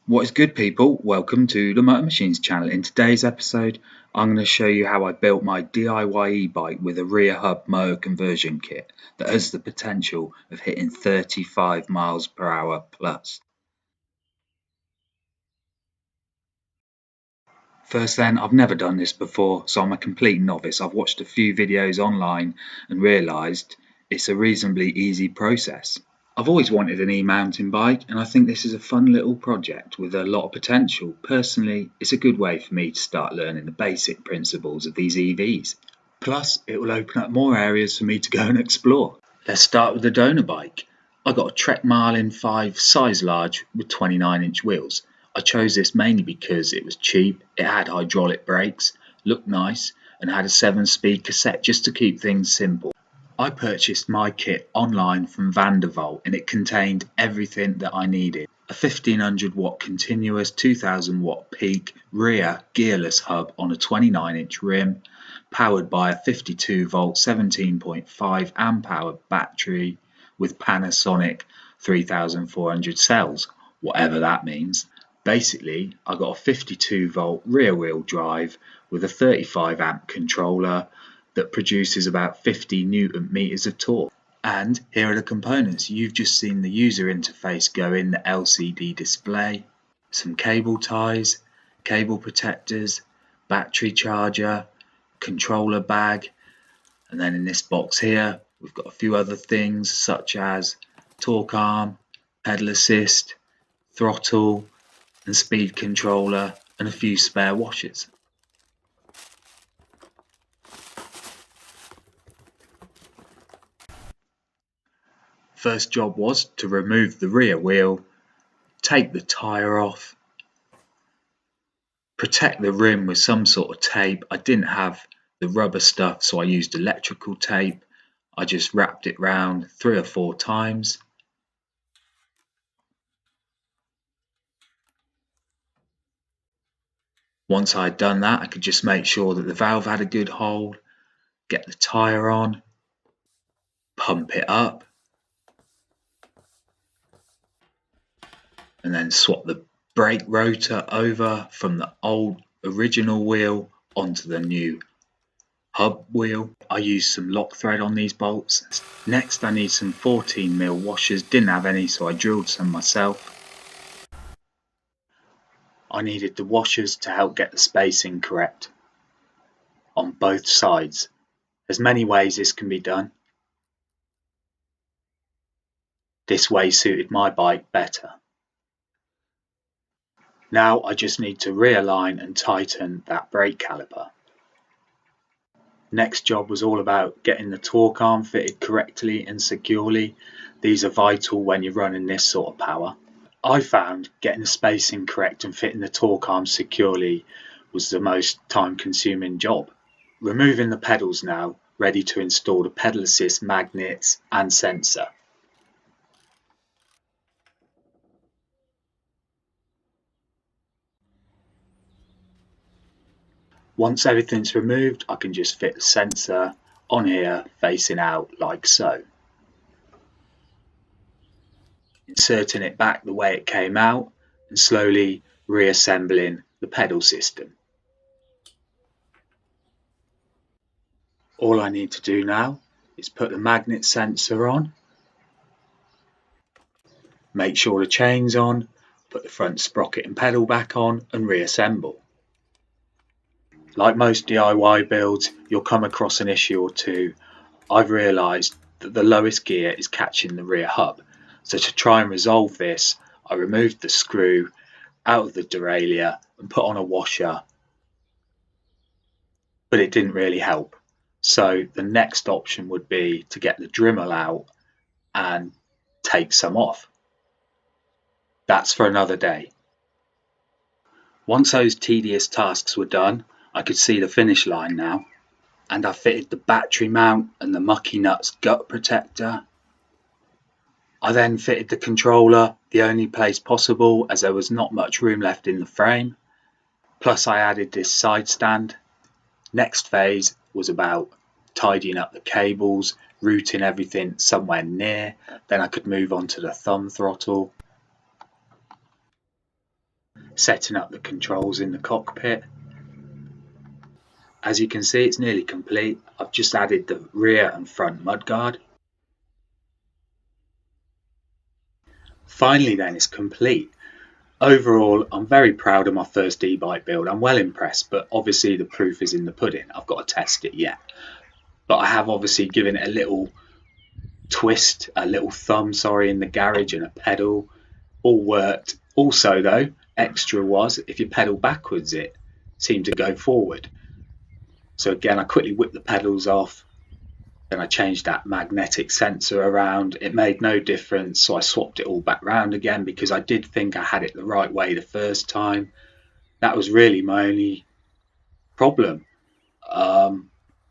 What is good, people? Welcome to the MOTO MACHINEZ channel. In today's episode, I'm going to show you how I built my DIY e-bike with a rear hub motor conversion kit that has the potential of hitting 35 miles per hour plus. First then, I've never done this before, so I'm a complete novice. I've watched a few videos online and realised it's a reasonably easy process. I've always wanted an e-mountain bike, and I think this is a fun little project with a lot of potential. Personally, it's a good way for me to start learning the basic principles of these EVs. Plus, it will open up more areas for me to go and explore. Let's start with the donor bike. I got a Trek Marlin 5 size large with 29-inch wheels. I chose this mainly because it was cheap, it had hydraulic brakes, looked nice, and had a 7-speed cassette just to keep things simple. I purchased my kit online from Vandervolt and it contained everything that I needed. A 1500 watt continuous 2000 watt peak rear gearless hub on a 29-inch rim, powered by a 52 volt 17.5 amp hour battery with Panasonic 3400 cells, whatever that means. Basically, I got a 52 volt rear wheel drive with a 35 amp controller that produces about 50 Newton meters of torque. And here are the components. You've just seen the user interface go in the LCD display, some cable ties, cable protectors, battery charger, controller bag, and then in this box here we've got a few other things such as torque arm, pedal assist, throttle and speed controller, and a few spare washers. First job was to remove the rear wheel, take the tyre off, protect the rim with some sort of tape. I didn't have the rubber stuff, so I used electrical tape. I just wrapped it round 3 or 4 times. Once I had done that, I could just make sure that the valve had a good hold, get the tyre on, pump it up, and then swap the brake rotor over from the old original wheel onto the new hub wheel. I used some lock thread on these bolts. Next I need some 14mm washers, didn't have any so I drilled some myself. I needed the washers to help get the spacing correct on both sides. There's many ways this can be done. This way suited my bike better. Now I just need to realign and tighten that brake caliper. Next job was all about getting the torque arm fitted correctly and securely. These are vital when you're running this sort of power. I found getting the spacing correct and fitting the torque arm securely was the most time-consuming job. Removing the pedals now, ready to install the pedal assist magnets and sensor. Once everything's removed, I can just fit the sensor on here facing out like so. Inserting it back the way it came out and slowly reassembling the pedal system. All I need to do now is put the magnet sensor on, make sure the chain's on, put the front sprocket and pedal back on and reassemble. Like most DIY builds, you'll come across an issue or two. I've realised that the lowest gear is catching the rear hub, so to try and resolve this, I removed the screw out of the derailleur and put on a washer, but it didn't really help. So the next option would be to get the Dremel out and take some off. That's for another day. Once those tedious tasks were done, I could see the finish line now, and I fitted the battery mount and the Mucky Nuts gut protector. I then fitted the controller, the only place possible as there was not much room left in the frame. Plus I added this side stand. Next phase was about tidying up the cables, routing everything somewhere near, then I could move on to the thumb throttle. setting up the controls in the cockpit. As you can see, it's nearly complete. I've just added the rear and front mudguard. Finally then, it's complete. Overall, I'm very proud of my first e-bike build. I'm well impressed, but obviously the proof is in the pudding. I've got to test it yet. But I have obviously given it a little twist, a little thumb, in the garage, and a pedal. All worked. Also though, extra was, if you pedal backwards, it seemed to go forward. So again, I quickly whipped the pedals off. Then I changed that magnetic sensor around. It made no difference, so I swapped it all back round again because I did think I had it the right way the first time. That was really my only problem.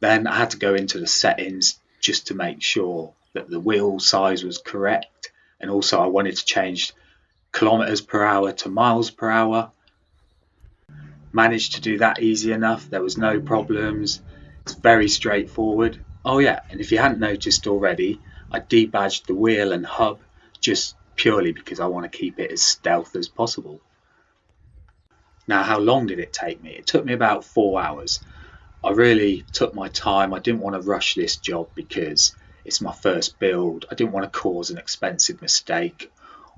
Then I had to go into the settings just to make sure that the wheel size was correct, and also I wanted to change kilometers per hour to miles per hour. Managed to do that easy enough. There was no problems. It's very straightforward. Oh yeah, and if you hadn't noticed already, I debadged the wheel and hub just purely because I want to keep it as stealth as possible. Now, how long did it take me? It took me about 4 hours. I really took my time. I didn't want to rush this job because it's my first build. I didn't want to cause an expensive mistake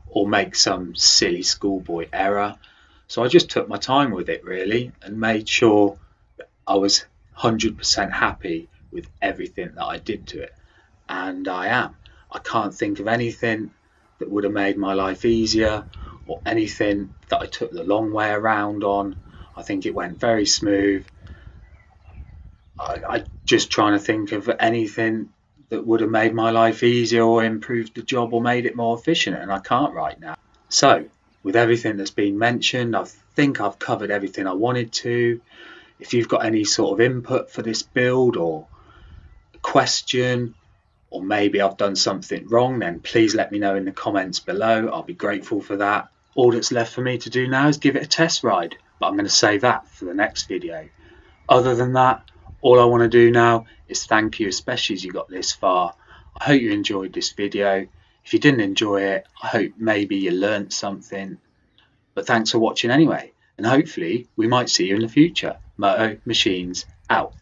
or make some silly schoolboy error. So I just took my time with it really and made sure that I was 100% happy with everything that I did to it. And I am. I can't think of anything that would have made my life easier or anything that I took the long way around on. I think it went very smooth. I just trying to think of anything that would have made my life easier or improved the job or made it more efficient, and I can't right now. So with everything that's been mentioned, I think I've covered everything I wanted to. If you've got any sort of input for this build or a question, or maybe I've done something wrong, then please let me know in the comments below. I'll be grateful for that. All that's left for me to do now is give it a test ride, but I'm going to save that for the next video. Other than that, all I want to do now is thank you, especially as you got this far. I hope you enjoyed this video. If you didn't enjoy it, I hope maybe you learnt something. But thanks for watching anyway, and hopefully we might see you in the future. MOTO Machines out.